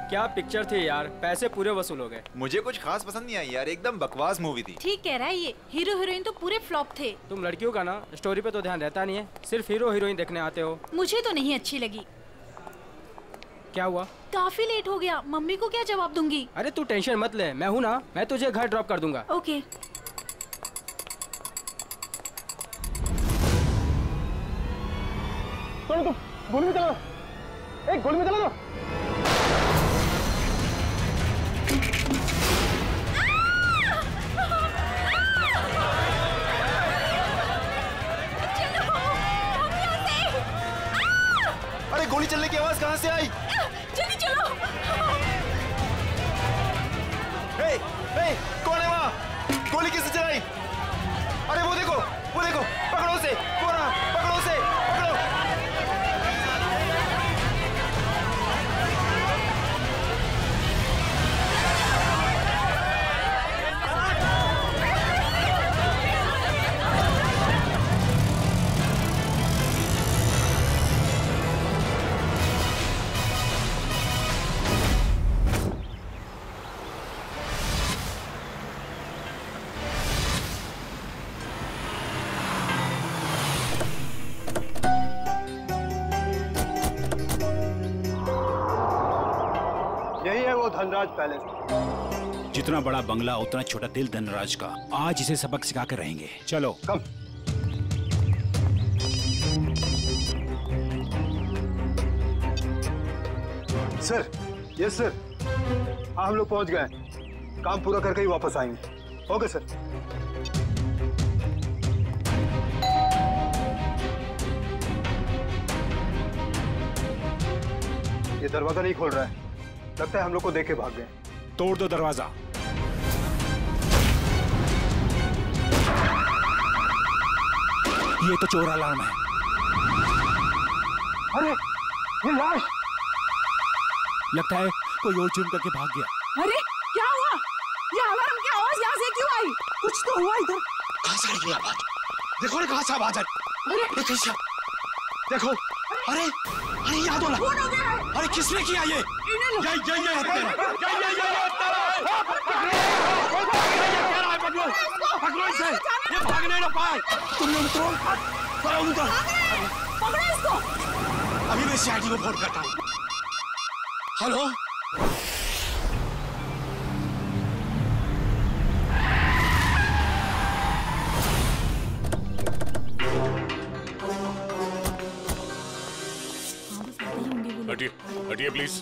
क्या पिक्चर थी यार, पैसे पूरे वसूल हो गए। मुझे कुछ खास पसंद नहीं आई यार, एकदम बकवास मूवी थी। ठीक कह रहा है ये, हीरो हीरोइन तो पूरे फ्लॉप थे। तुम लड़कियों का ना स्टोरी पे तो ध्यान रहता नहीं है, सिर्फ हीरो हीरोइन देखने आते हो। मुझे तो नहीं अच्छी लगी। क्या हुआ? काफी लेट हो गया, मम्मी को क्या जवाब दूंगी? अरे तू टेंशन मत ले, मैं हूँ ना, मैं तुझे घर ड्रॉप कर दूंगा। ओके। चलो तुम गोली में चला दो, एक गोली में चला दो। अरे गोली चलने की आवाज कहाँ से आई? जल्दी चलो। हे, कौन है वहाँ? गोली किसने चलाई? अरे वो देखो, पकड़ो उसे, पकड़ो उसे, पकड़ो। धनराज पैलेस। जितना बड़ा बंगला उतना छोटा दिल धनराज का। आज इसे सबक सिखा कर रहेंगे। चलो कम। Sir, yes sir. हाँ हम लोग पहुंच गए, काम पूरा करके ही वापस आएंगे। Okay sir. ये दरवाजा नहीं खोल रहा है, लगता है हम लोग को देख के भाग गए। तोड़ दो दरवाजा। ये तो चोर अलार्म है। अरे ये लाश! लगता है कोई और चुन करके भाग गया। अरे क्या हुआ? ये अलार्म की आवाज यहाँ से क्यों आई? कुछ तो हुआ इधर। कहाँ से आई आवाज? देखो ना कहाँ से आवाज आई। अरे देखो, अरे याद हो रहा। अरे किसने किया ये? पकड़ो इसे, ये भागने ना पाए। तुमने उतरो, पकड़ो इसको। अभी मैं सीआईडी को फोन करता हूँ। हेलो, हटिए प्लीज।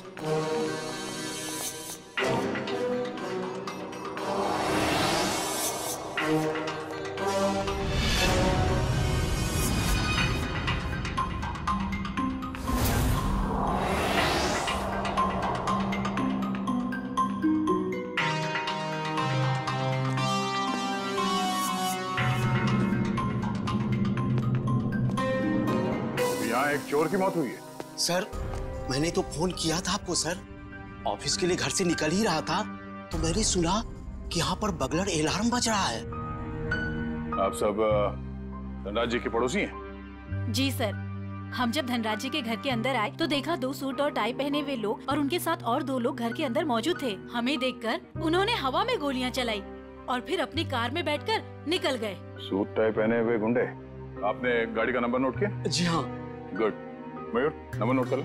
यहाँ एक चोर की मौत हुई है। सर मैंने तो फोन किया था आपको सर। ऑफिस के लिए घर से निकल ही रहा था तो मैंने सुना कि यहाँ पर बगलर अलार्म बज रहा है। आप सब धनराज जी के पड़ोसी हैं? जी सर, हम जब धनराज जी के घर के अंदर आए तो देखा 2 सूट और टाई पहने हुए लोग और उनके साथ और 2 लोग घर के अंदर मौजूद थे। हमें देखकर उन्होंने हवा में गोलियां चलाई और फिर अपनी कार में बैठकर निकल गए। सूट टाई पहने हुए गुंडे। आपने गाड़ी का नंबर नोट किया? जी हाँ। गुड। मयूर नंबर नोट कर लो।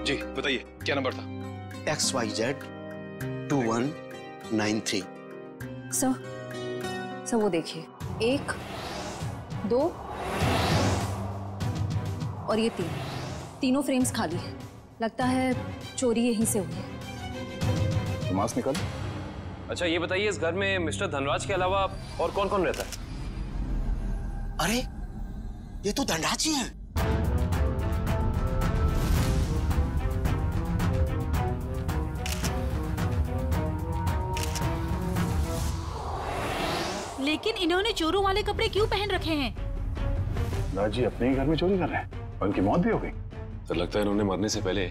जी बताइए क्या नंबर था? XYZ 2193। सर वो देखिए, 1 2 और ये 3 तीनों फ्रेम्स खाली है। लगता है चोरी यहीं से हुई है। मास्क निकाल। अच्छा ये बताइए, इस घर में मिस्टर धनराज के अलावा और कौन कौन रहता है? अरे ये तो धनराज जी हैं। लेकिन इन्होंने चोरों वाले कपड़े क्यों पहन रखे हैं? धनराज जी अपने ही घर में चोरी कर रहे हैं और उनकी मौत भी हो गई। तो लगता है इन्होंने मरने से पहले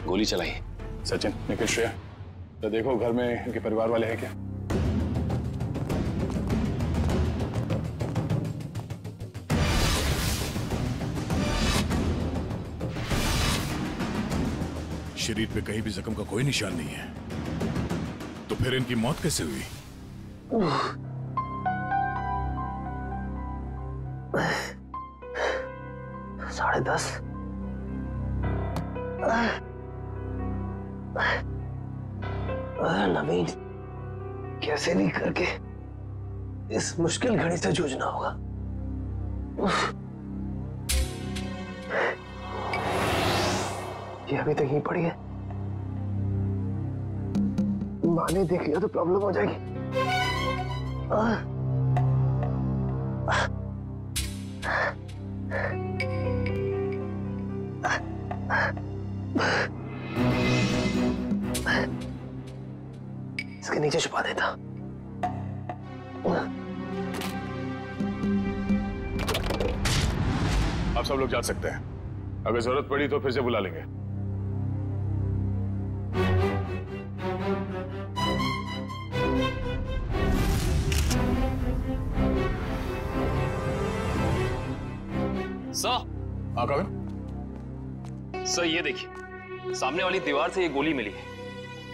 गोली चलाई है। सचिन, निखिल, श्रेया, तो देखो घर में इनके परिवार वाले हैं क्या? शरीर पे कहीं भी जख्म का कोई निशान नहीं है, तो फिर इनकी मौत कैसे हुई? 10:30। नवीन, कैसे भी करके इस मुश्किल घड़ी से जूझना होगा। ये अभी तक ही पड़ी है, माँ ने देख लिया तो प्रॉब्लम हो जाएगी। इसके नीचे छुपा देता। आप सब लोग जा सकते हैं, अगर जरूरत पड़ी तो फिर से बुला लेंगे। सर। हाँ कविन? सर ये देखिए, सामने वाली दीवार से ये गोली मिली है।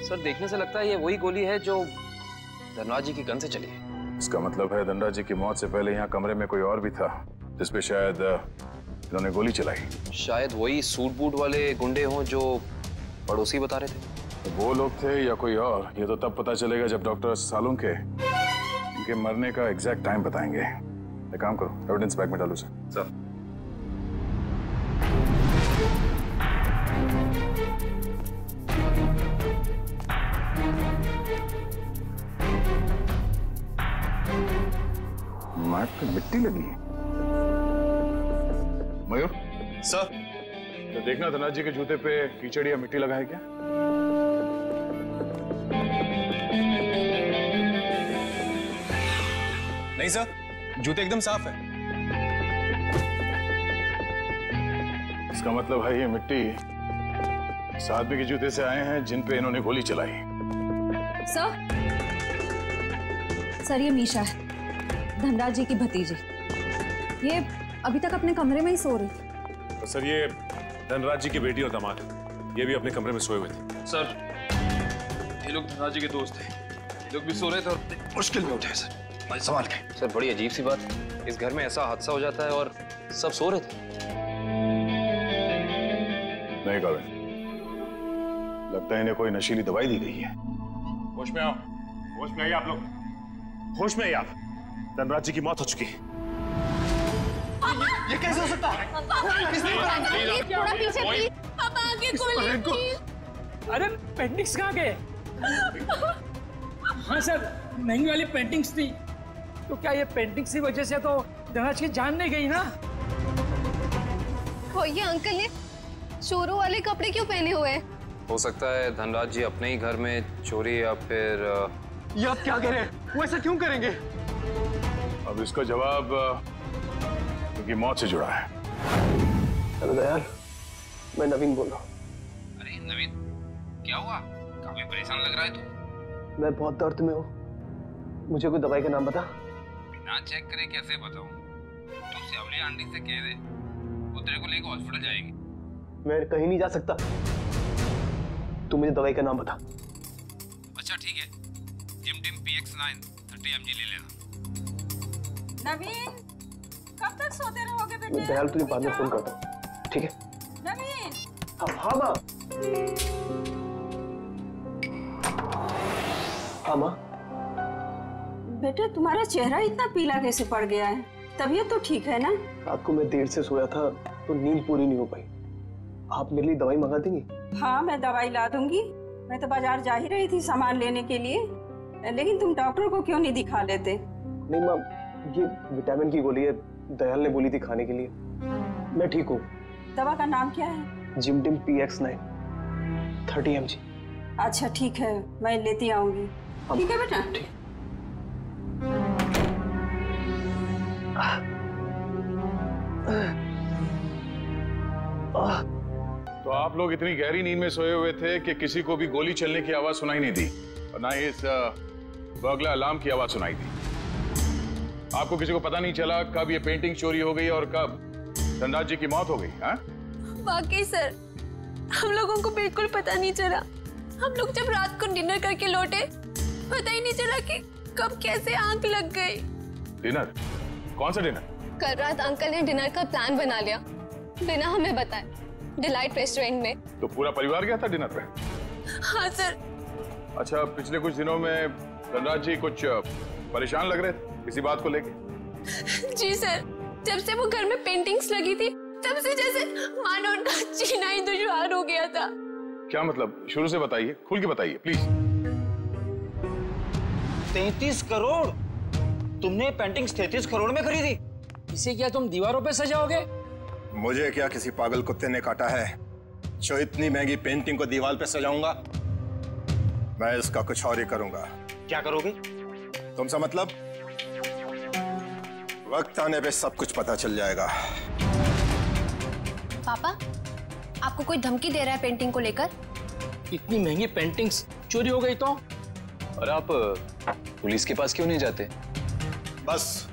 सर देखने से लगता है ये वही गोली है जो धनराज जी की गन से चली है। इसका मतलब है धनराज जी की मौत से पहले यहाँ कमरे में कोई और भी था जिसपे शायद इन्होंने गोली चलाई। शायद वही सूट बूट वाले गुंडे हों जो पड़ोसी बता रहे थे। तो वो लोग थे या कोई और, ये तो तब पता चलेगा जब डॉक्टर सालों के इनके मरने का एग्जैक्ट टाइम बताएंगे। एक काम करो, एविडेंस बैग में डालो सर। मैट पे मिट्टी लगी है। मयूर सर, तो देखना धनराज जी के जूते पे कीचड़ या मिट्टी लगा है क्या? नहीं सर, जूते एकदम साफ है। इसका मतलब है ये मिट्टी इस आदमी के जूते से आए हैं जिन पे इन्होंने गोली चलाई। सर ये मीशा है, धनराज जी की भतीजी। ये अभी तक अपने कमरे में ही सो रही थी। तो सर ये धनराज जी की बेटी और दामाद है, ये भी अपने कमरे में सोए हुए थे। सर ये लोग धनराज जी के दोस्त थे, ये लोग भी सो रहे थे और मुश्किल में उठे सर, संभाल के। सर बड़ी अजीब सी बात, इस घर में ऐसा हादसा हो जाता है और सब सो रहे थे। नहीं कविन, लगता है इन्हें कोई नशीली दवाई दी गई है। होश में आओ, होश में आइए आप लोग, होश में आइए आप। धनराज जी की मौत हो चुकी है। ये कैसे हो सकता है? थोड़ा पीछे प्लीज। अब आगे गोली। अरे पेंटिंग्स कहाँ गए? हाँ सर, महंगी वाली पेंटिंग्स थी। तो क्या ये पेंटिंग्स की वजह से तो धनराज की जान नहीं गई ना? ये अंकल ने चोरों वाले कपड़े क्यों पहने हुए हैं? हो सकता है धनराज जी अपने ही घर में चोरी या फिर ये आप क्या कह रहे हैं? वो ऐसा क्यों करेंगे? अब इसका जवाब उनकी मौत से जुड़ा है। हेलो दयाल, मैं नवीन बोल रहा हूँ। अरे नवीन, क्या हुआ? काफी परेशान लग रहा है तू। मैं बहुत दर्द में हूँ, मुझे कोई दवाई का नाम बता। बिना चेक करे कैसे बताऊं? तू सेवली आंटी से कह दे, वो तेरे को लेकर हॉस्पिटल जाएगी। मैं कहीं नहीं जा सकता, तू मुझे दवाई का नाम बता। अच्छा ठीक है, जिमटिम PX9 30 mg ले लेना। नवीन, कब तक सोते रहोगे बेटे? दयाल तुझे बाद में फोन करता हूँ, ठीक है? नवीन। हाँ माँ। हाँ माँ। बेटे तुम्हारा चेहरा इतना पीला कैसे पड़ गया है? तबीयत तो ठीक है ना? रात को मैं देर से सोया था तो नींद पूरी नहीं हो पाई। आप मेरे लिए दवाई मंगा देंगी? हाँ मैं दवाई ला दूंगी। मैं तो बाजार जा ही रही थी सामान लेने के लिए, लेकिन तुम डॉक्टर को क्यों नहीं दिखा लेते? नहीं माँ, ये विटामिन की गोली है, दयाल ने बोली थी खाने के लिए। मैं ठीक हूँ। दवा का नाम क्या है? जिमटिम PX9 30 mg। अच्छा ठीक है, मैं लेती आऊंगी। ठीक है बेटा? ठीक। तो आप लोग इतनी गहरी नींद में सोए हुए थे कि किसी को भी गोली चलने की आवाज सुनाई नहीं दी और ना ही इस बर्गलर अलार्म की आवाज सुनाई दी। आपको किसी को पता नहीं चला कब ये पेंटिंग चोरी हो गई और कब धनराज जी की मौत हो गई? हाँ? वाकई सर, हम लोगों को बिल्कुल पता नहीं चला। हम लोग जब रात को डिनर करके लौटे, पता ही नहीं चला कि कब कैसे आंख लग गई। डिनर? कौन सा डिनर? कल रात अंकल ने डिनर का प्लान बना लिया बिना हमें बताए, डिलाइट रेस्टोरेंट में। तो पूरा परिवार गया था डिनर पे? हाँ सर। अच्छा, पिछले कुछ दिनों में धनराज जी कुछ परेशान लग रहे थे किसी बात को लेके? जी सर, जब से वो घर में पेंटिंग्स लगी थी तब से जैसे मानो उनका जीना ही दुश्वार हो गया था। क्या मतलब? शुरू से बताइए, खुल के बताइए प्लीज। 33 करोड़? तुमने पेंटिंग्स 33 करोड़ में खरीदी? इसे क्या तुम दीवारों पे सजाओगे? मुझे क्या किसी पागल कुत्ते ने काटा है जो इतनी महंगी पेंटिंग को दीवार पे सजाऊंगा? मैं इसका कुछ और ही करूंगा। क्या करोगे? तुमसे मतलब? वक्त आने पे सब कुछ पता चल जाएगा। पापा, आपको कोई धमकी दे रहा है पेंटिंग को लेकर? इतनी महंगी पेंटिंग्स चोरी हो गई तो? और आप पुलिस के पास क्यों नहीं जाते? बस,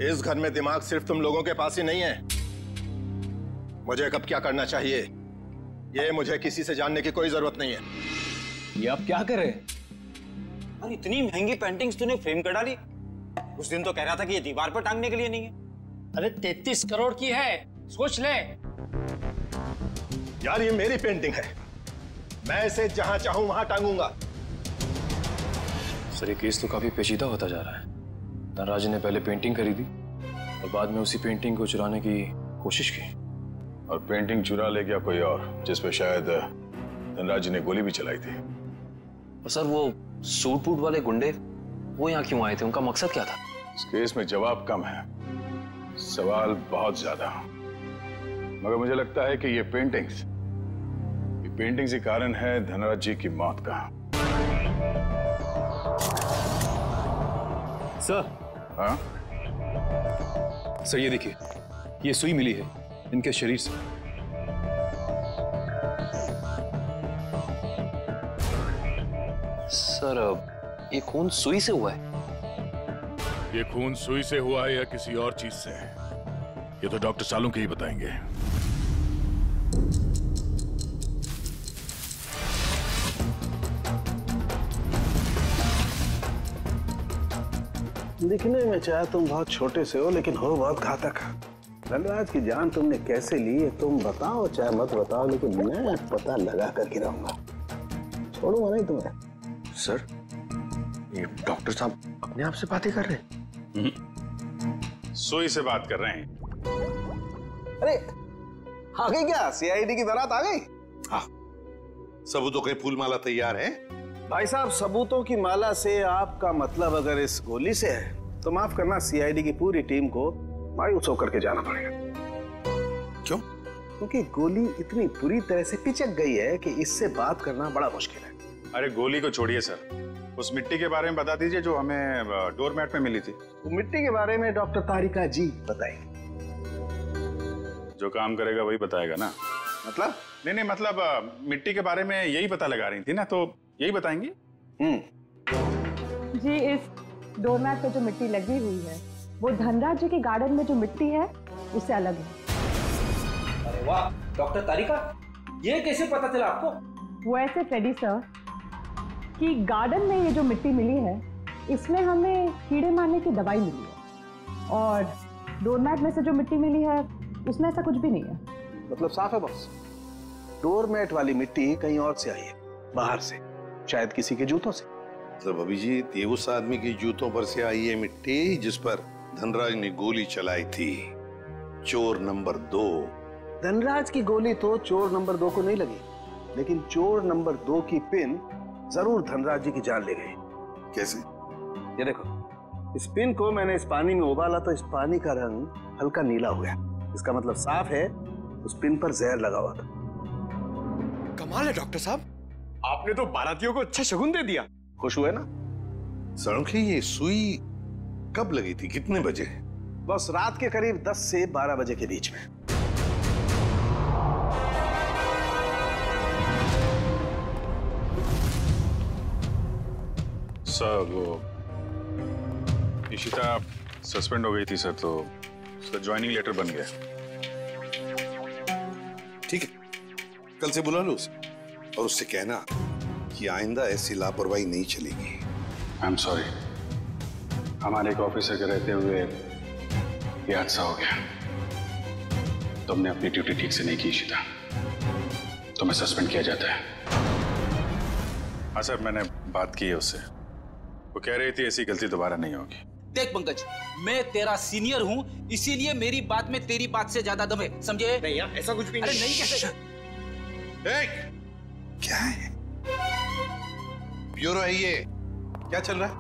इस घर में दिमाग सिर्फ तुम लोगों के पास ही नहीं है। मुझे कब क्या करना चाहिए ये मुझे किसी से जानने की कोई जरूरत नहीं है। ये आप क्या कर रहे हैं? अरे इतनी महंगी पेंटिंग्स तूने फ्रेम कर डाली। उस दिन तो कह रहा था कि ये दीवार पर टांगने के लिए नहीं है। अरे 33 करोड़ की है, सोच ले। यार ये मेरी पेंटिंग है, मैं इसे जहां चाहूं वहां टांगूंगा। सर, ये केस तो काफी पेचीदा होता जा रहा है। धनराज ने पहले पेंटिंग खरीदी और बाद में उसी पेंटिंग को चुराने की कोशिश की। और पेंटिंग चुरा ले गया कोई और, जिसपे शायद धनराज ने गोली भी चलाई थी। और सर, वो सूट बूट वाले गुंडे वो यहाँ क्यों आए थे? उनका मकसद क्या था? इस केस में जवाब कम है, सवाल बहुत ज्यादा। मगर मुझे लगता है कि ये पेंटिंग्स ही कारण है धनराज जी की मौत का। सर। हाँ? सर, ये देखिए, ये सुई मिली है इनके शरीर से। सर, ये खून सुई से हुआ है? ये खून सुई से हुआ है या किसी और चीज से, ये तो डॉक्टर सालुंके ही बताएंगे। दिखने में चाहे तुम बहुत छोटे से हो, लेकिन हो बहुत घातक। धनराज की जान तुमने कैसे ली है तुम बताओ चाहे मत बताओ, लेकिन मैं पता लगा कर गिराऊंगा, छोड़ूंगा नहीं तुम्हें। सर, ये डॉक्टर साहब अपने आप से बातें कर रहे हैं? सुई से बात कर रहे हैं। अरे आ गई क्या? सीआईडी की बारात आ गई? हाँ, सबूतों के फूल माला तैयार है। भाई साहब, सबूतों की माला से आपका मतलब अगर इस गोली से है तो माफ करना, सीआईडी की पूरी टीम को मायूस होकर के जाना पड़ेगा। क्यों? क्योंकि गोली इतनी बुरी तरह से पिचक गई है कि इससे बात करना बड़ा मुश्किल है। अरे गोली को छोड़िए सर, उस मिट्टी के बारे में बता दीजिए जो हमें डोरमैट में मिली थी। वो मिट्टी के बारे में डॉक्टर तारिका जी बताएंगे। जो काम करेगा वही बताएगा ना? मतलब? नहीं, मतलब मिट्टी के बारे में यही पता लगा रही थी ना, तो यही बताएंगे। जी, इस डोरमैट पे जो मिट्टी लगी हुई है वो धनराज जी के गार्डन में जो मिट्टी है उससे अलग है। अरे वाह डॉक्टर तारिका, ये कैसे पता चला आपको? वो ऐसे फ्रेडी सर कि गार्डन में ये जो मिट्टी मिली है इसमें हमें कीड़े मारने की दवाई मिली है, और डोरमैट में से जो मिट्टी मिली है उसमें ऐसा कुछ भी नहीं है। मतलब साफ है बॉस, डोरमैट वाली मिट्टी कहीं और से आई है, बाहर से, शायद किसी के जूतों से। मतलब अभिजीत, ये उस आदमी की जूतों पर से आई है मिट्टी जिस पर धनराज ने गोली चलाई थी, चोर नंबर 2। धनराज की गोली तो चोर नंबर 2 को नहीं लगी, लेकिन चोर नंबर 2 की पिन जरूर धनराज जी की जान ले गई। कैसे? ये देखो, इस पिन को मैंने इस पानी में उबाला तो इस पानी का रंग हल्का नीला हो गया। इसका मतलब साफ है उस पिन पर जहर लगा हुआ था। कमाल है डॉक्टर साहब, आपने तो बारातियों को अच्छा शगुन दे दिया। खुश हुए ना? सालुंके, ये सुई कब लगी थी, कितने बजे? बस रात के करीब 10 से 12 बजे के बीच में। सर, वो इशिता सस्पेंड हो गई थी सर, तो उसका ज्वाइनिंग लेटर बन गया। ठीक है, कल से बुला लो उसे और उससे कहना कि आइंदा ऐसी लापरवाही नहीं चलेगी। आई एम सॉरी, हमारे एक ऑफिसर के रहते हुए ये हादसा हो गया। तुमने अपनी ड्यूटी ठीक से नहीं की इशिता, तुम्हें सस्पेंड किया जाता है। हाँ सर, मैंने बात की है उससे, वो कह रही थी ऐसी गलती दोबारा नहीं होगी। देख पंकज, मैं तेरा सीनियर हूँ, इसीलिए मेरी बात में तेरी बात से ज्यादा दम है, समझे? नहीं यार, ऐसा कुछ भी नहीं। अरे नहीं कैसे? क्या है? ब्यूरो है ये, क्या चल रहा है?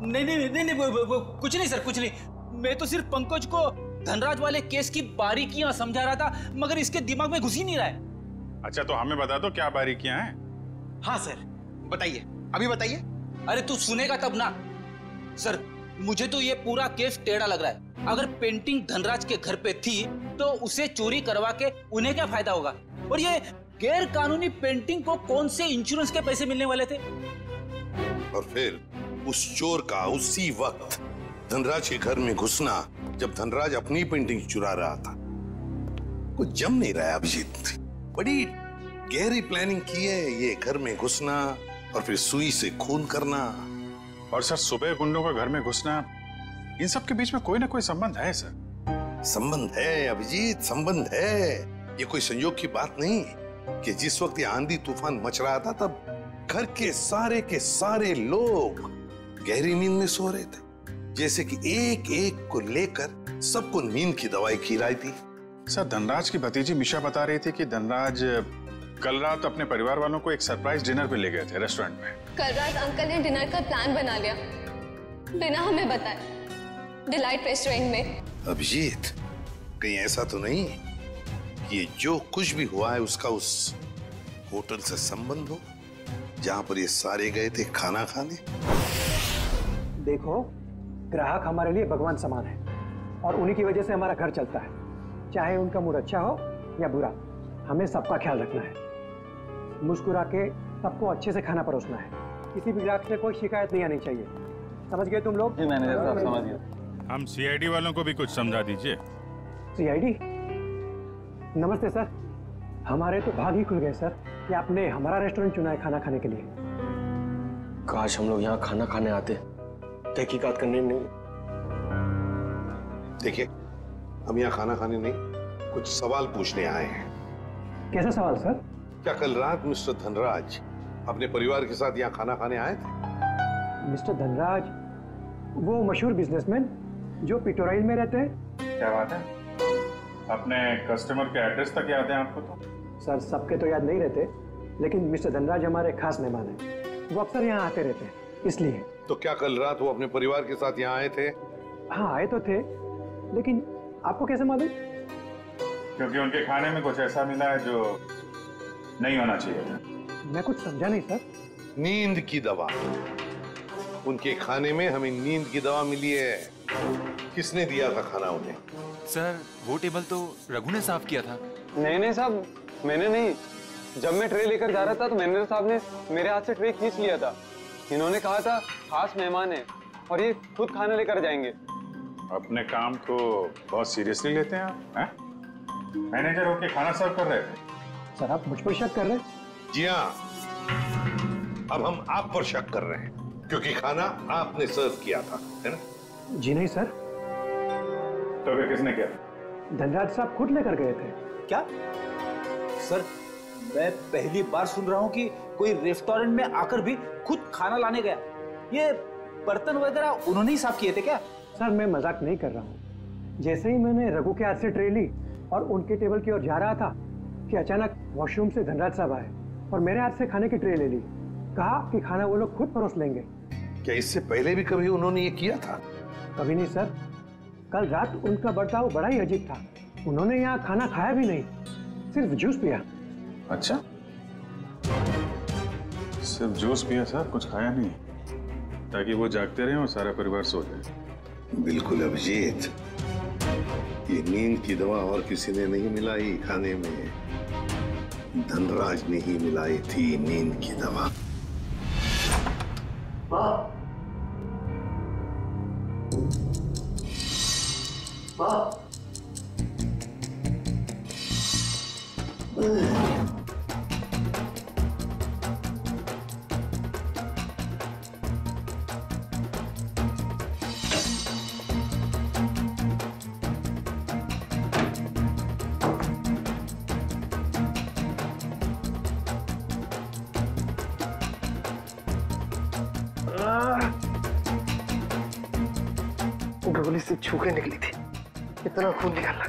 नहीं, कुछ नहीं सर, कुछ नहीं। मैं तो सिर्फ पंकज को धनराज वाले केस की बारीकियां समझा रहा था, मगर इसके दिमाग में घुस ही नहीं रहा है। अच्छा, तो हमें बता दो क्या बारीकियां हैं। हाँ सर, बताइए, अभी बताइए। अरे तू सुनेगा तब ना। सर, मुझे तो ये पूरा केस टेढ़ा लग रहा है। अगर पेंटिंग धनराज के घर पे थी तो उसे चोरी करवा के उन्हें क्या फायदा होगा? और ये गैर कानूनी पेंटिंग को कौन से इंश्योरेंस के पैसे मिलने वाले थे? और फिर उस चोर का उसी वक्त धनराज के घर में घुसना, जब धनराज अपनी पेंटिंग चुरा रहा था। कुछ जम नहीं रहा है अभिजीत। बड़ी गहरी प्लानिंग की है ये घर में घुसना और फिर सुई से खून करना। और सर, सुबह गुंडों का घर में घुसना, इन सब के बीच में कोई ना कोई संबंध है सर। संबंध है अभिजीत, संबंध है। ये कोई संयोग की बात नहीं कि जिस वक्त ये आंधी तूफान मच रहा था तब घर के सारे लोग गहरी नींद में सो रहे थे, जैसे कि एक एक को लेकर सबको नींद की दवाई खिलाई थी। सर, धनराज की भतीजी मिशा बता रही थी कि धनराज कल रात अपने परिवार वालों को एक सरप्राइज डिनर पे ले गए थे रेस्टोरेंट में। कल रात अंकल ने डिनर का प्लान बना लिया बिना हमें बताए, डिलाइट रेस्टोरेंट में। अभिजीत, कहीं ऐसा तो नहीं कि ये जो कुछ भी हुआ है उसका उस होटल से संबंध हो जहां पर ये सारे गए थे खाना खाने? देखो, ग्राहक हमारे लिए भगवान समान है और उन्हीं की वजह से हमारा घर चलता है। चाहे उनका मूड अच्छा हो या बुरा, हमें सबका ख्याल रखना है। मुस्कुरा के सबको अच्छे से खाना परोसना है। किसी भी ग्राहक से कोई शिकायत नहीं आनी चाहिए। समझ गए तुम लोग? जी मैनेजर साहब, समझ गया। हम सीआईडी वालों को भी कुछ समझा दीजिए। सीआईडी? नमस्ते सर, हमारे तो भाग ही खुल गए सर कि आपने हमारा रेस्टोरेंट चुना है खाना खाने के लिए। काश हम लोग यहाँ खाना खाने आते, तहकीकात करने नहीं। देखिए, हम यहाँ खाना खाने नहीं, कुछ सवाल पूछने आए हैं। कैसा सवाल सर? क्या कल रात मिस्टर धनराज अपने परिवार के साथ यहाँ खाना खाने आए थे? मिस्टर धनराज वो मशहूर बिजनेसमैन जो पिटोराइल में रहते हैं। क्या बात है? अपने कस्टमर के एड्रेस तक याद है आपको? तो सर, सबके तो याद नहीं रहते, लेकिन मिस्टर धनराज हमारे खास मेहमान हैं। वो अक्सर यहाँ आते रहते हैं, इसलिए। तो क्या कल रात वो अपने परिवार के साथ यहाँ आए थे? हाँ, आए तो थे, लेकिन आपको कैसे मालूम? क्योंकि उनके खाने में कुछ ऐसा मिला है जो नहीं होना चाहिए था। मैं कुछ समझा नहीं सर। नींद की दवा। उनके खाने में हमें नींद की दवा मिली है। किसने दिया था खाना उन्हें? सर, वो टेबल तो रघु ने साफ किया था। नहीं साहब, मैंने नहीं। जब मैं ट्रे लेकर जा रहा था तो मैनेजर साहब ने मेरे हाथ से ट्रे खींच लिया था। इन्होंने कहा था खास मेहमान है और ये खुद खाना लेकर जाएंगे। अपने काम को बहुत सीरियसली लेते हैं आप, हैं? मैनेजर होके खाना सर्व कर रहे थे। सर, आप मुझ पर शक कर रहे हैं? जी हाँ, अब हम आप पर शक कर रहे हैं क्योंकि खाना आपने सर्व किया था, है ना? जी नहीं सर। तो फिर किसने किया? धनराज साहब खुद लेकर गए थे। क्या? सर, मैं पहली बार सुन रहा हूँ कि कोई रेस्टोरेंट में आकर भी खुद खाना लाने गया। ये बर्तन वगैरह उन्होंने ही साफ किए थे क्या? सर, मैं मजाक नहीं कर रहा हूँ। जैसे ही मैंने रघु के हाथ से ट्रे ली और उनके टेबल की ओर जा रहा था कि अचानक वॉशरूम से धनराज साहब आए और मेरे हाथ से खाने की ट्रे ले ली। कहा कि खाना वो लोग खुद परोस लेंगे। क्या इससे पहले भी कभी उन्होंने ये किया था? कभी नहीं सर। कल रात उनका बर्ताव बड़ा ही अजीब था। उन्होंने यहाँ खाना खाया भी नहीं, सिर्फ जूस पिया। अच्छा, सिर्फ जूस पिया सर, कुछ खाया नहीं, ताकि वो जागते रहे और सारा परिवार सो जाए। बिल्कुल अभिजीत, ये नींद की दवा और किसी ने नहीं मिलाई खाने में। धनराज ने ही मिलाई थी नींद की दवा। गोली से छू के निकली थी, इतना खून निकला।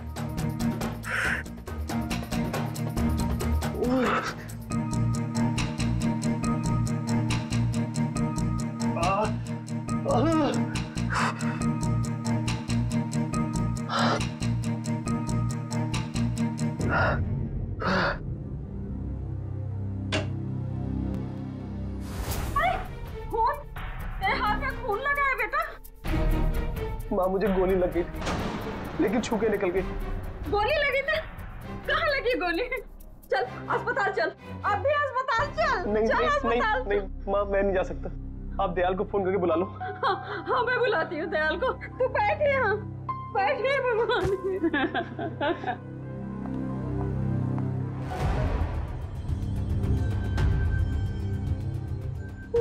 माँ मुझे गोली लग गई थी, लेकिन छू के निकल गई। गोली लगी थी? कहाँ लगी गोली? चल अस्पताल चल, अब भी अस्पताल चल। नहीं चल नहीं अस्पताल। नहीं माँ, मैं नहीं जा सकता। आप दयाल को फोन करके बुला लो। हाँ मैं बुलाती हूँ दयाल को। तू बैठ यहाँ, बैठ भगवान।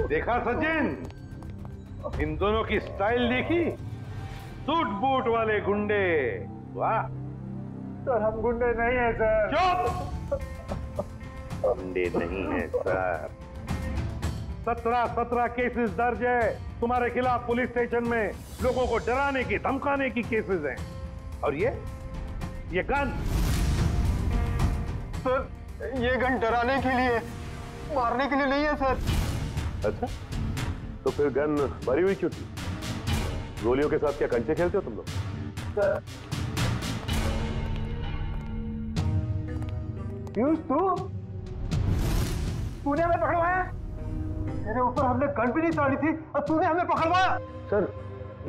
देखा सचिन, इन दोनों की स्टाइल देखी? सूट बूट वाले गुंडे। वाह सर, हम गुंडे नहीं हैं सर। चुप! गुंडे नहीं हैं सर। 17 केसेस दर्ज है तुम्हारे खिलाफ पुलिस स्टेशन में। लोगों को डराने की धमकाने की केसेस हैं। और ये गन? सर, ये गन डराने के लिए, मारने के लिए नहीं है सर। अच्छा, तो फिर गन भरी हुई क्यों थी? गोलियों के साथ क्या कंचे खेलते हो तुम लोग? सर, पीयूष तूने हमें पकड़वाया? तेरे ऊपर हमने गन भी नहीं डाली थी और तूने हमें पकड़वाया? सर,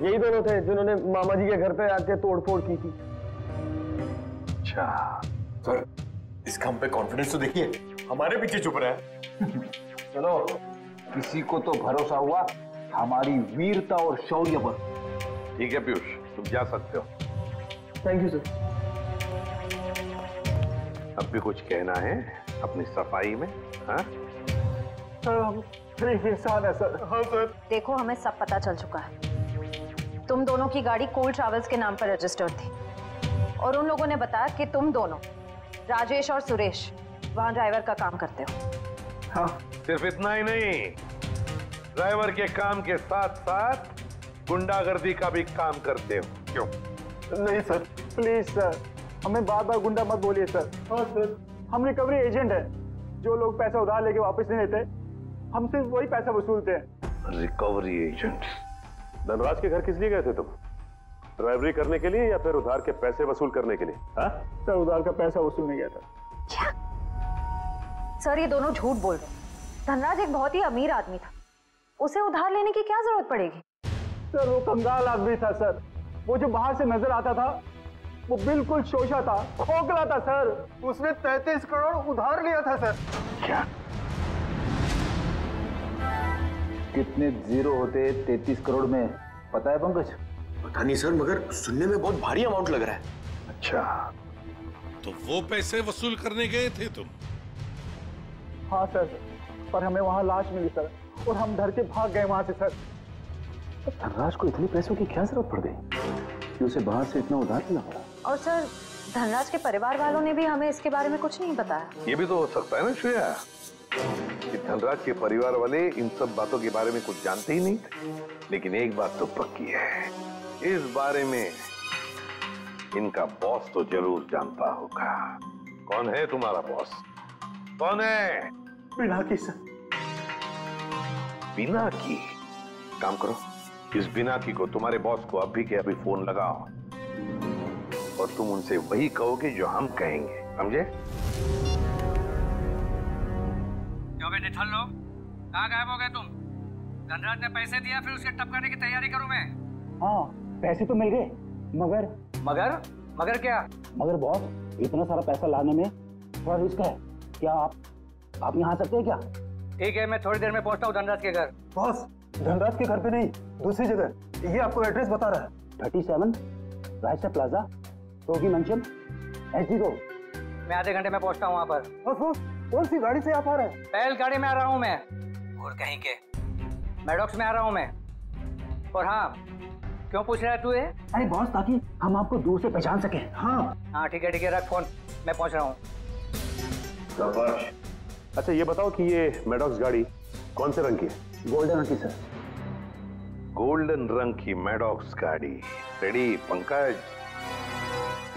यही दोनों थे जिन्होंने मामा जी के घर पे आके तोड़फोड़ की थी। अच्छा सर, इसका हम पे कॉन्फिडेंस तो देखिए, हमारे पीछे चुप रहा है। चलो, किसी को तो भरोसा हुआ हमारी वीरता और शौर्य पर। ठीक है पीयूष, तुम जा सकते हो। Thank you sir. अब भी कुछ कहना है अपनी सफाई में? हाँ सर, हम गरीब इंसान है सर। हाँ सर। देखो, हमें सब पता चल चुका है। तुम दोनों की गाड़ी कोल ट्रैवल्स के नाम पर रजिस्टर्ड थी और उन लोगों ने बताया कि तुम दोनों, राजेश और सुरेश, वहां ड्राइवर का काम करते हो। हाँ। सिर्फ इतना ही नहीं, ड्राइवर के काम के साथ साथ गुंडागर्दी का भी काम करते हो। क्यों? नहीं सर, प्लीज सर, हमें बार बार गुंडा मत बोलिए सर। हाँ सर, हम रिकवरी एजेंट है। जो लोग पैसा उधार लेके वापस नहीं लेते, हम सिर्फ वही पैसा वसूलते हैं। Recovery agent? धनराज के घर किस लिए गए थे तुम? ड्राइवरी करने के लिए या फिर उधार के पैसे वसूल करने के लिए? हाँ सर, उधार का पैसा वसूलने गया था। क्या? सर, ये दोनों झूठ बोल रहे हैं। धनराज एक बहुत ही अमीर आदमी था, उसे उधार लेने की क्या जरूरत पड़ेगी? सर, वो कंगाल आदमी था सर। वो जो बाहर से नजर आता था, वो बिल्कुल शोषा था, खोखला था सर। उसने 33 करोड़ उधार लिया था सर। क्या? कितने जीरो होते 33 करोड़ में, पता है पंकज? पता नहीं सर, मगर सुनने में बहुत भारी अमाउंट लग रहा है। अच्छा, तो वो पैसे वसूल करने गए थे तुम? हाँ सर, पर हमें वहां लाश मिली सर और हम डर के भाग गए वहां से सर। धनराज को इतने पैसों की क्या जरूरत पड़ गई कि उसे बाहर से इतना उधार लेना पड़ा? और सर, धनराज के परिवार वालों ने भी हमें इसके बारे में कुछ नहीं बताया। ये भी तो हो सकता है ना श्रेया, कि धनराज के परिवार वाले इन सब बातों के बारे में कुछ जानते ही नहीं थे। लेकिन एक बात तो पक्की है, इस बारे में इनका बॉस तो जरूर जानता होगा। कौन है तुम्हारा बॉस? कौन है? पिनाकी सर। पिनाकी? काम करो, इस पिनाकी को, तुम्हारे बॉस को अभी के अभी फोन लगाओ और तुम उनसे वही कहोगे जो हम कहेंगे, समझे? क्यों बे निठल्लो, कहाँ गायब हो गए तुम? धनराज ने पैसे दिया, फिर उसके टपकाने की तैयारी करूं मैं। हाँ, पैसे तो मिल गए, मगर क्या? मगर बॉस, इतना सारा पैसा लाने में थोड़ा रिस्क है। क्या आप यहाँ आ सकते हैं क्या? ठीक है, मैं थोड़ी देर में पहुंचता हूँ धनराज के घर। बॉस, धनराज के घर पे नहीं, दूसरी जगह। ये आपको एड्रेस बता रहा है। 37 रायसा प्लाजा, रोगी मेंशन, SD रोड। मैं आधे घंटे में पहुंचता हूँ वहाँ पर। बॉस, कौन सी गाड़ी से आप आ रहे हैं? बैल गाड़ी में आ रहा हूँ मैं। और कहीं के मैडॉक्स में आ रहा हूँ मैं। और हाँ, क्यों पूछ रहा है तू ये? अरे बॉस, ताकि हम आपको दूर से पहचान सके। हाँ ठीक है, रख फोन, मैं पहुंच रहा हूँ। अच्छा ये बताओ कि ये मैडॉक्स गाड़ी कौन से रंग की है? गोल्डन रंग की सर। गोल्डन रंग की मैडॉक्स गाड़ी रेडी। पंकज,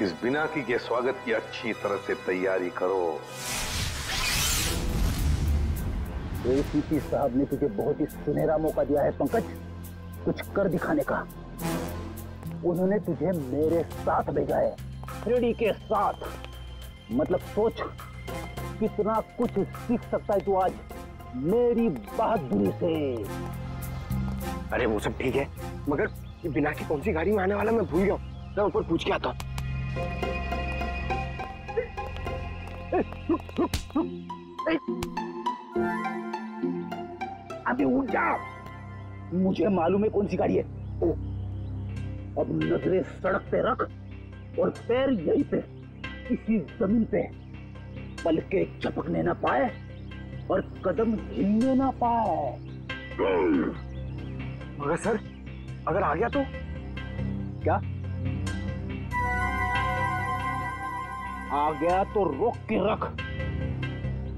इस बिनाकी के स्वागत की अच्छी तरह से तैयारी करो। एसीपी साहब ने तुझे बहुत ही सुनहरा मौका दिया है पंकज, कुछ कर दिखाने का। उन्होंने तुझे मेरे साथ भेजा है, रेडी के साथ। मतलब सोच कितना कुछ सीख सकता है तू आज मेरी बहादुरी से। अरे वो सब ठीक है, मगर बिना की कौन सी गाड़ी में आने वाला मैं भूल गया हूँ। मैं ऊपर पूछ के आता हूँ। अभी उठ जा, मुझे मालूम है कौन सी गाड़ी है। ओ, अब नजरें सड़क पे रख और पैर यहीं पे इसी जमीन पे, पलके झपकने ना पाए और कदम हिलने ना पाए। मगर सर, अगर आ गया तो क्या? आ गया तो रोक के रख,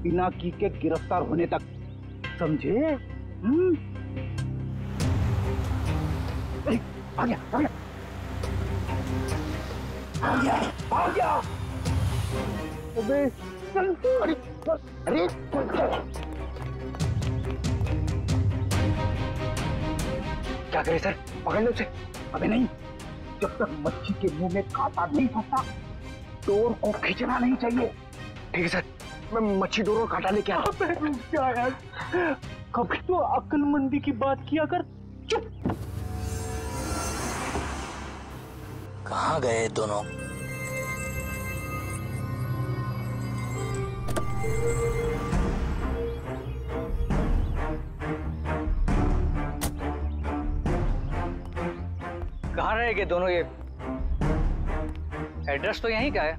बिना की के गिरफ्तार होने तक, समझे? आ गया, आ गया, आ गया, आ गया। अबे चल, अरे क्या करें सर, पकड़ लो उसे। अबे नहीं, जब तक मच्छी के मुंह में कांटा नहीं फंसता डोर को खींचना नहीं चाहिए। ठीक है सर, मैं मच्छी डोर और कांटा लेके आता हूं। क्या यार, कभी तो अक्लमंदी की बात किया कर। चुप। कहाँ गए दोनों? कहाँ रहेंगे दोनों? ये एड्रेस तो यहीं का है।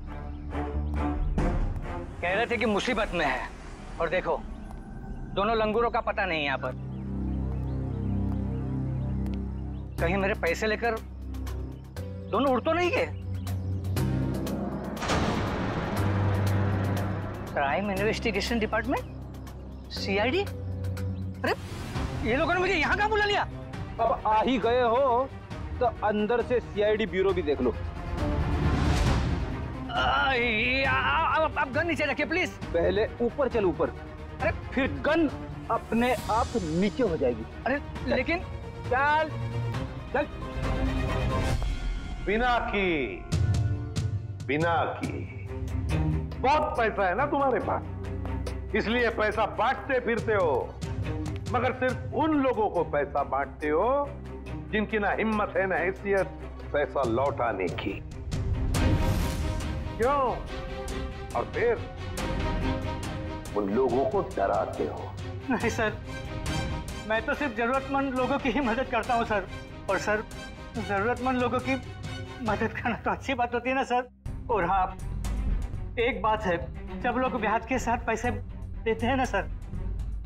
कह रहे थे कि मुसीबत में है, और देखो दोनों लंगूरों का पता नहीं है यहाँ पर। कहीं मेरे पैसे लेकर दोनों उड़ तो नहीं गए? Crime investigation department, CID? अरे ये लोगों ने मुझे यहाँ कहाँ बुला लिया? अब आ ही गए हो तो अंदर से सीआईडी ब्यूरो भी देख लो। आप गन नीचे रखिए प्लीज। पहले ऊपर चल, ऊपर। अरे फिर गन अपने आप नीचे हो जाएगी। अरे लेकिन चल चल। बिना की बहुत पैसा है ना तुम्हारे पास, इसलिए पैसा बांटते फिरते हो, मगर सिर्फ उन लोगों को पैसा बांटते हो जिनकी ना हिम्मत है ना हैसियत पैसा लौटाने की। क्यों? और फिर उन लोगों को डराते हो। नहीं सर, मैं तो सिर्फ जरूरतमंद लोगों की ही मदद करता हूँ सर। और सर, जरूरतमंद लोगों की मदद करना तो अच्छी बात होती है ना सर। और हाँ, एक बात है, जब लोग ब्याज के साथ पैसे देते हैं ना सर,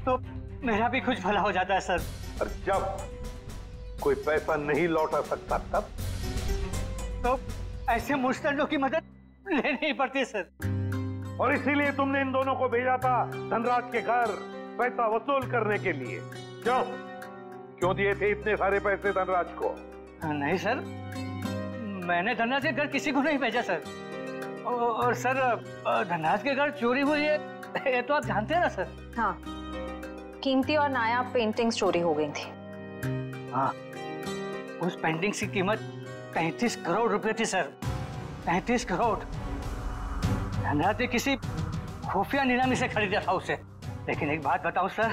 तो मेरा भी कुछ भला हो जाता है सर। और जब कोई पैसा नहीं लौटा सकता तब तो ऐसे मुश्तलों की मदद लेनी ही पड़ती है सर। और इसीलिए तुमने इन दोनों को भेजा था धनराज के घर पैसा वसूल करने के लिए। क्यों दिए थे इतने सारे पैसे धनराज को? नहीं सर, मैंने धनराज के घर किसी को नहीं भेजा सर। और सर, धनराज के घर चोरी हुई है ये तो आप जानते हैं ना सर। हाँ, कीमती और नायाब पेंटिंग्स चोरी हो गई थी। हाँ, उस पेंटिंग्स की कीमत 35 करोड़ रुपए थी सर। 35 करोड़। धनराज ने किसी खुफिया नीलामी से खरीदा था उसे। लेकिन एक बात बताऊं सर,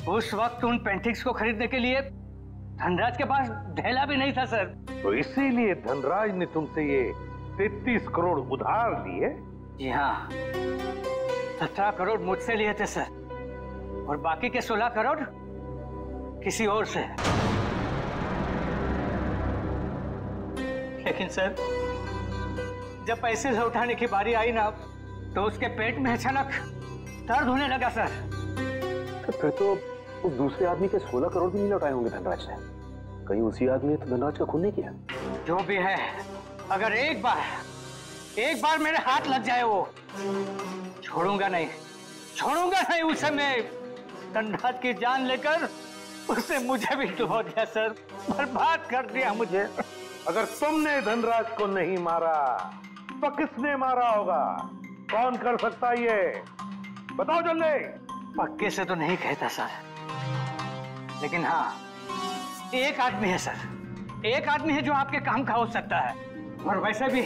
उस वक्त उन पेंटिंग्स को खरीदने के लिए धनराज के पास ढेला भी नहीं था सर। तो इसीलिए धनराज ने तुमसे ये 33 करोड़ उधार लिए? जी हाँ, 17 करोड़ मुझसे लिए थे सर, और बाकी के 16 करोड़ किसी और से। लेकिन सर, जब पैसे लौटाने की बारी आई ना, तो उसके पेट में अचानक दर्द होने लगा सर। फिर तो उस दूसरे आदमी के 16 करोड़ भी नहीं लौटाए होंगे धनराज ने। कहीं उसी आदमी ने तो धनराज का खून नहीं किया? जो भी है, अगर एक बार मेरे हाथ लग जाए वो, छोड़ूंगा नहीं उसे। मैं धनराज की जान लेकर उसने मुझे भी डुबो दिया सर, बर्बाद कर दिया मुझे। अगर तुमने धनराज को नहीं मारा तो किसने मारा होगा? कौन कर सकता ये? बताओ जल्दी। पक्के से तो नहीं कहता सर, लेकिन हाँ, एक आदमी है सर, एक आदमी है जो आपके काम का हो सकता है। और वैसे भी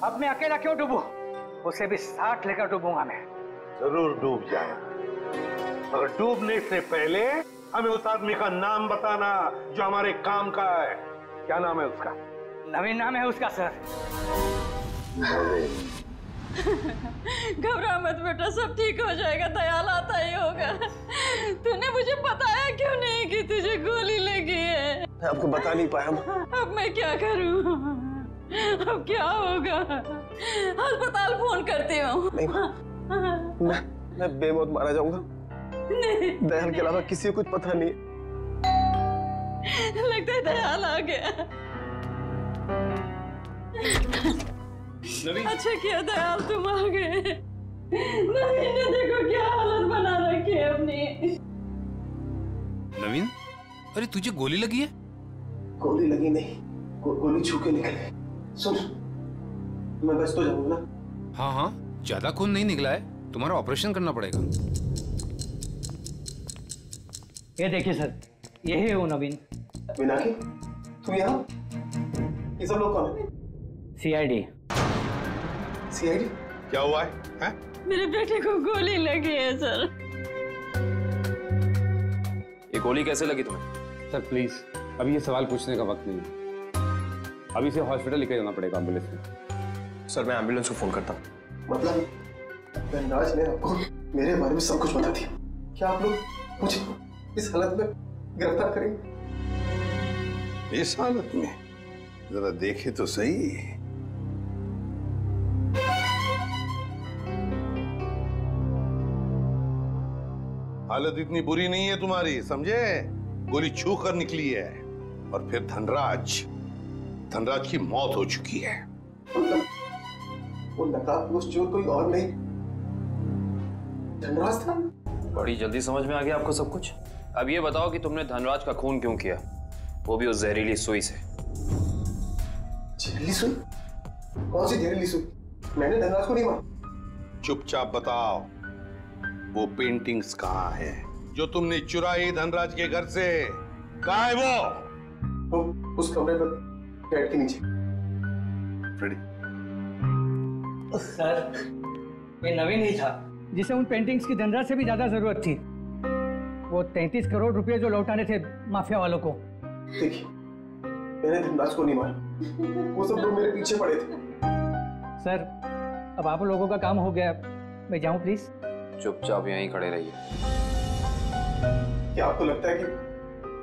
अब मैं अकेला क्यों डूबूं? उसे भी साथ लेकर डूबूंगा मैं। जरूर डूब जाए, मगर डूबने से पहले हमें उस आदमी का नाम बताना जो हमारे काम का है। क्या नाम है उसका? नवीन नाम है उसका सर। घबरा मत बेटा, सब ठीक हो जाएगा, दयाल आता ही होगा। तूने मुझे बताया क्यों नहीं कि तुझे गोली लगी है? मैं आपको बता नहीं पाया। अब मैं क्या करूं? अब क्या होगा? अस्पताल फोन करती हूँ। मैं बेमौत मारा जाऊंगा। दयाल के अलावा किसी को कुछ पता नहीं। लगता है दयाल आ गया। अच्छा किया दयाल तुम आ गए। नवीन ने देखो क्या हालत बना रखी है अपनी। नवीन, अरे तुझे गोली लगी है? गोली लगी नहीं, गोली छू के निकली। सुन, मैं बस तो जाऊंगा ना। हाँ हाँ, ज्यादा खून नहीं निकला है, तुम्हारा ऑपरेशन करना पड़ेगा। ये देखिए सर, यही है वो नवीन। मीनाक्षी, तुम यहाँ? ये सब लोग कौन है? सीआईडी। सीआईडी? क्या हुआ है? मेरे बेटे को गोली लगी है सर। ये गोली कैसे लगी तुम्हें? सर प्लीज, अभी ये सवाल पूछने का वक्त नहीं है। अभी इसे हॉस्पिटल लेकर जाना पड़ेगा एम्बुलेंस में। सर मैं एम्बुलेंस को फोन करता हूँ। मतलब धनराज ने आपको मेरे बारे में सब कुछ बता दिया। क्या आप लोग मुझे इस हालत में गिरफ्तार करेंगे? इस हालत में जरा देखे तो सही। हालत इतनी बुरी नहीं है तुम्हारी, समझे? गोली छू कर निकली है। और फिर धनराज की मौत हो चुकी है। वो नकाबपोश चोर कोई और नहीं, धनराज था। बड़ी जल्दी समझ में आ गया आपको सब कुछ। अब ये बताओ कि तुमने धनराज का खून क्यों किया, वो भी उस जहरीली सुई से। जहरीली सुई? कौन सी जहरीली सुई? मैंने धनराज को नहीं मारा। चुपचाप बताओ, वो पेंटिंग्स कहाँ है जो तुमने चुराई धनराज के घर से? कहाँ है वो उस कमरे पर बेड के नीचे। सर, ये नवीन ही था जिसे उन पेंटिंग्स की धनराज से भी ज्यादा जरूरत थी। वो 33 करोड़ रुपए जो लौटाने थे माफिया वालों को। देखिए, मैंने धनराज को नहीं मारा, वो सब लोग मेरे पीछे पड़े थे। सर, अब आप लोगों का काम हो गया, मैं जाऊं प्लीज? चुपचाप यहीं खड़े रहिए। क्या आपको लगता है कि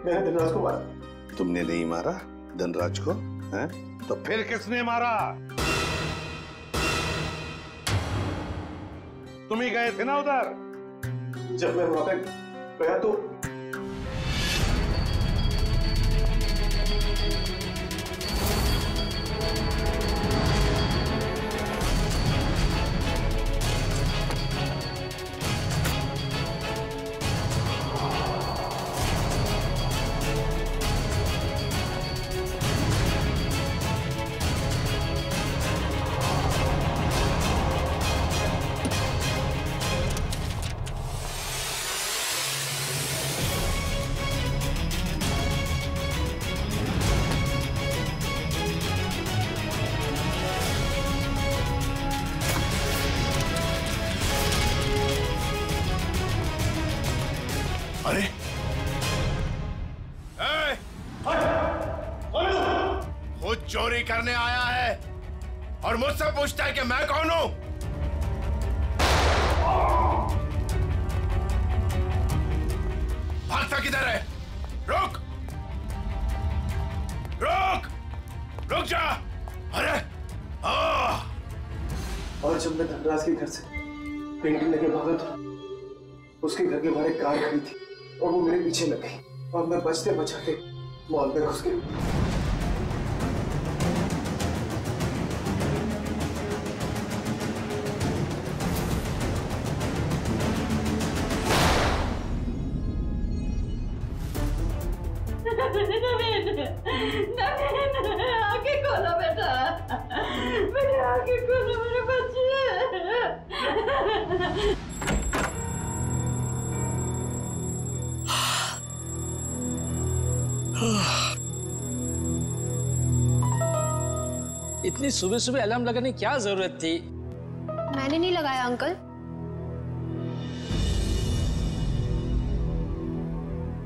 मैंने धनराज को मारा? तुमने नहीं मारा धनराज को, हैं? तो फिर किसने मारा? तुम ही गए थे ना उधर? जब मैं वहां पे गया तो अरे खुद चोरी करने आया है और मुझसे पूछता है कि मैं कौन हूं? भागता किधर है? रुक रुक रुक जा। अरे और जब मैं धनराज के घर से पेंटिंग लेके भागा तो उसके घर के बाहर एक कार खड़ी थी और वो मेरे पीछे लग गई और मैं बचते बचाते मॉल में घुस गया। नवीन आके खोलो बेटा, बेटा आके खोलो मेरे बच्चे। इतनी सुबह सुबह अलार्म लगाने की क्या जरूरत थी? मैंने नहीं लगाया अंकल।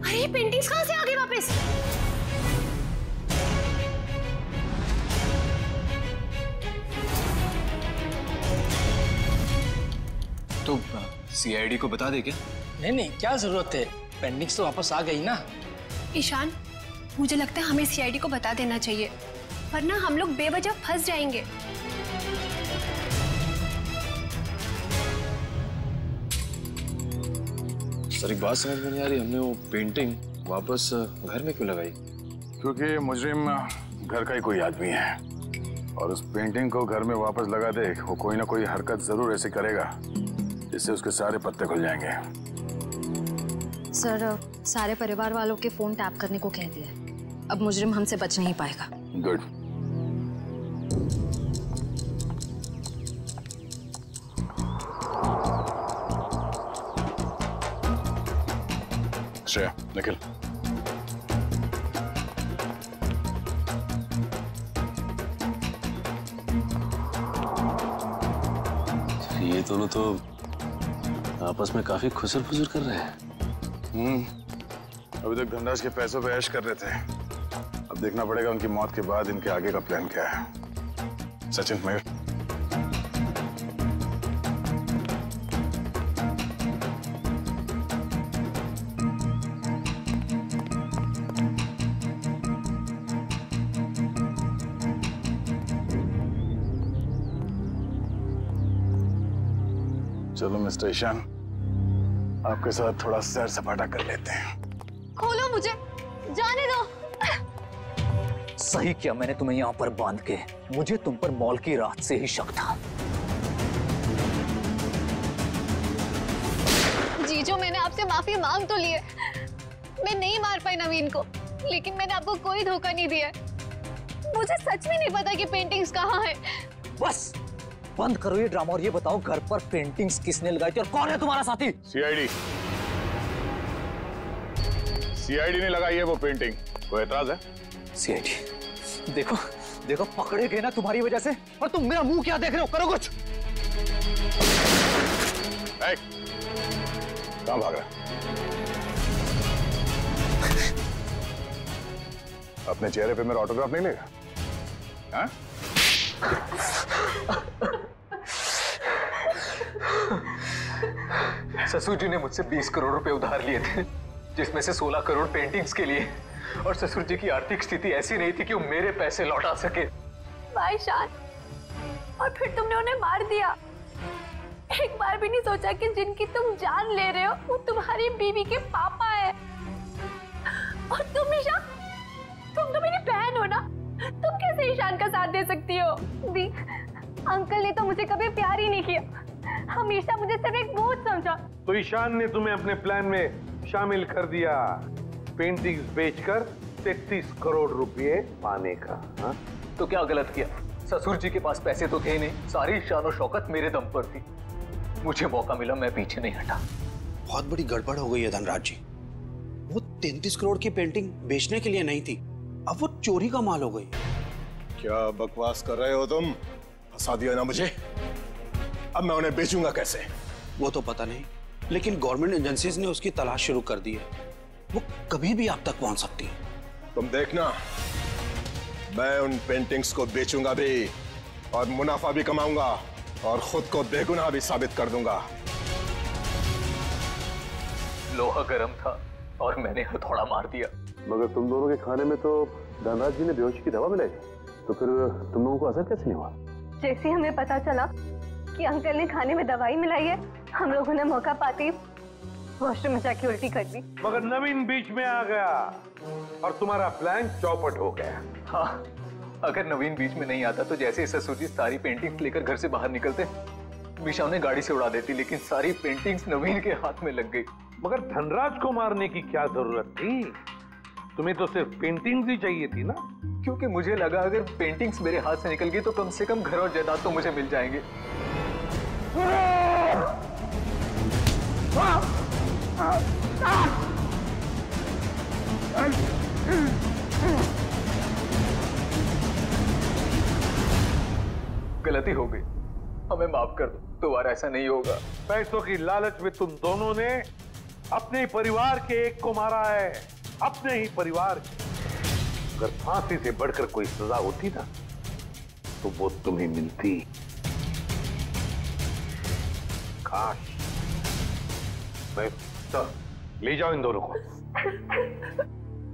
अरे ये पेंटिंग्स कहां से आ गई वापस? तो सीआईडी को बता दे क्या? नहीं, क्या जरूरत है, पेंडिंग्स तो वापस आ गई ना। ईशान, मुझे लगता है हमें सीआईडी को बता देना चाहिए, वरना हम लोग बेवजह फंस जाएंगे। सर एक बात समझ में नहीं आ रही, हमने वो पेंटिंग वापस घर में क्यों लगाई? क्योंकि मुजरिम घर का ही कोई आदमी है और उस पेंटिंग को घर में वापस लगा दे, वो कोई ना कोई हरकत जरूर ऐसे करेगा जिससे उसके सारे पत्ते खुल जाएंगे। सर, सारे परिवार वालों के फोन टैप करने को कह दिया, अब मुजरिम हमसे बच नहीं पाएगा। गुड। श्रेया, निखिल, ये दोनों तो आपस में काफी खुसर फुसर कर रहे हैं। अभी तक धनराज के पैसों पे ऐश कर रहे थे, अब देखना पड़ेगा उनकी मौत के बाद इनके आगे का प्लान क्या है। सचिन, मयूर, चलो मिस्टर ईशान, आपके साथ थोड़ा सैर सपाटा कर लेते हैं। खोलो मुझे, जाने दो। सही किया मैंने तुम्हें यहाँ पर बांध के, मुझे तुम पर मॉल की रात से ही शक था। जीजो, मैंने आपसे माफी मांग तो ली है, मैं नहीं मार पाई नवीन को, लेकिन मैंने आपको कोई धोखा नहीं दिया। मुझे सच में नहीं पता कि पेंटिंग्स कहाँ है। बस बंद करो ये ड्रामा और ये बताओ घर पर पेंटिंग्स किसने लगाई थी और कौन है तुम्हारा साथी? सीआईडी। सीआईडी ने लगाई है वो पेंटिंग, कोई एतराज है? सीआईडी, देखो देखो पकड़े गए ना तुम्हारी वजह से, और तुम मेरा मुंह क्या देख रहे हो, करो कुछ। कहां भाग रहा? अपने चेहरे पे मेरा ऑटोग्राफ नहीं लेगा? हाँ? ससुर जी ने मुझसे 20 करोड़ रुपए उधार लिए थे, जिसमें से 16 करोड़ पेंटिंग्स के लिए, और ससुर जी की आर्थिक स्थिति ऐसी नहीं थी कि वो मेरे पैसे लौटा सके। भाई शान, और फिर तुमने उन्हें मार दिया। एक बार भी नहीं सोचा कि जिनकी तुम जान ले रहे हो वो तुम्हारी बीवी के पापा है। और तुम ईशान, तुम तो मेरी बहन हो ना, तुम कैसे ईशान का साथ दे सकती हो? दी, अंकल ने तो मुझे कभी प्यार ही नहीं किया, हमेशा मुझे सिर्फ एक बोझ समझा। तो ईशान ने तुम्हें अपने प्लान में शामिल कर दिया, पेंटिंग्स बेचकर 33 करोड़ रुपए पाने का। हा? तो क्या गलत किया? ससुर जी के पास पैसे तो थे नहीं, सारी शान और शौकत मेरे दम पर थी। मुझे मौका मिला, मैं पीछे नहीं हटा। बहुत बड़ी गड़बड़ हो गई है धनराज जी। वो 33 करोड़ की पेंटिंग बेचने के लिए नहीं थी, अब वो चोरी का माल हो गई। क्या बकवास कर रहे हो तुम? फंसा दिया ना मुझे, अब मैं उन्हें बेचूंगा कैसे? वो तो पता नहीं, लेकिन गवर्नमेंट एजेंसीज ने उसकी तलाश शुरू कर दी है, वो कभी भी आप तक पहुंच सकती है। तुम देखना, मैं उन पेंटिंग्स को बेचूंगा भी और मुनाफा भी कमाऊंगा और खुद को बेगुनाह भी साबित कर दूंगा। लोहा गर्म था और मैंने हथौड़ा मार दिया। मगर तुम दोनों के खाने में तो धनराज जी ने बेहोशी की दवा मिलाई, तो फिर तुम लोगों को असर कैसे नहीं हुआ? जैसे हमें पता चला कि अंकल ने खाने में दवाई मिलाई है, हम लोगों ने मौका पाते ही वॉशरूम में जाके उल्टी कर दी। मगर नवीन बीच में आ गया और तुम्हारा प्लान चौपट हो गया। हाँ, अगर नवीन बीच में नहीं आता तो जैसे ससुर जी सारी पेंटिंग्स लेकर घर से बाहर निकलते, विशा ने गाड़ी से उड़ा देती, लेकिन सारी पेंटिंग्स नवीन के हाथ में लग गई। मगर धनराज को मारने की क्या जरूरत थी? तुम्हें तो सिर्फ पेंटिंग्स ही चाहिए थी ना? क्योंकि मुझे लगा अगर पेंटिंग्स मेरे हाथ से निकल गई तो कम से कम घर और जायदाद तो मुझे मिल जाएंगे। गलती हो गई, हमें माफ कर दो, दोबारा ऐसा नहीं होगा। पैसों की लालच में तुम दोनों ने अपने परिवार के एक को मारा है, अपने ही परिवार के। अगर फांसी से बढ़कर कोई सजा होती ना तो वो तुम्हें मिलती। काश। मैं तो ले जाओ इन दोनों को।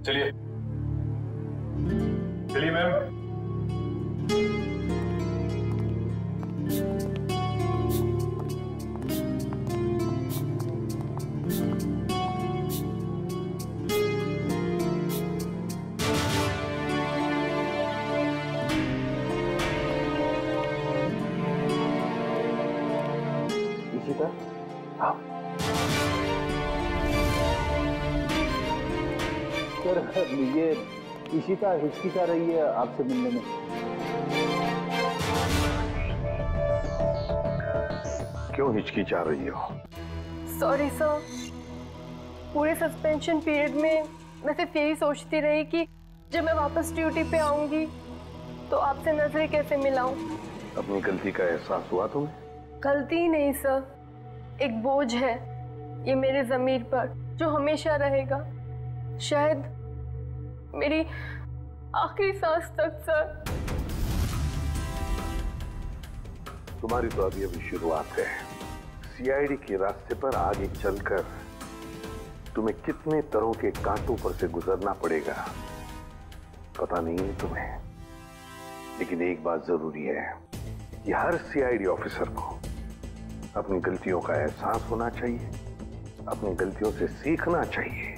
चलिए चलिए मैम। सर ये इशिता हिचकिचा रही है आपसे मिलने में। क्यों हिचकिचा रही हो? सॉरी सर, पूरे सस्पेंशन पीरियड में मैं सिर्फ यही सोचती रही कि जब मैं वापस ड्यूटी पे आऊंगी तो आपसे नजरें कैसे मिलाऊं। अपनी गलती का एहसास हुआ तुम्हें? गलती ही नहीं सर, एक बोझ है ये मेरे ज़मीर पर जो हमेशा रहेगा, शायद मेरी आखिरी सांस तक सर। तुम्हारी तो अभी शुरुआत है। सीआईडी के रास्ते पर आगे चलकर तुम्हें कितने तरह के कांटों पर से गुजरना पड़ेगा पता नहीं है तुम्हें, लेकिन एक बात जरूरी है कि हर सीआईडी ऑफिसर को अपनी गलतियों का एहसास होना चाहिए, अपनी गलतियों से सीखना चाहिए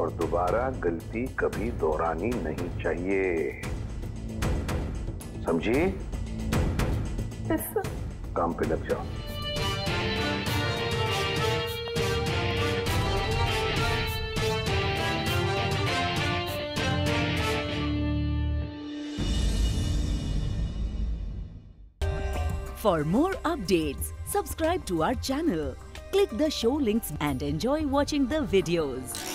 और दोबारा गलती कभी दोहरानी नहीं चाहिए। समझी? काम पे लग जाओ। For more updates, subscribe to our channel, click the show links and enjoy watching the videos.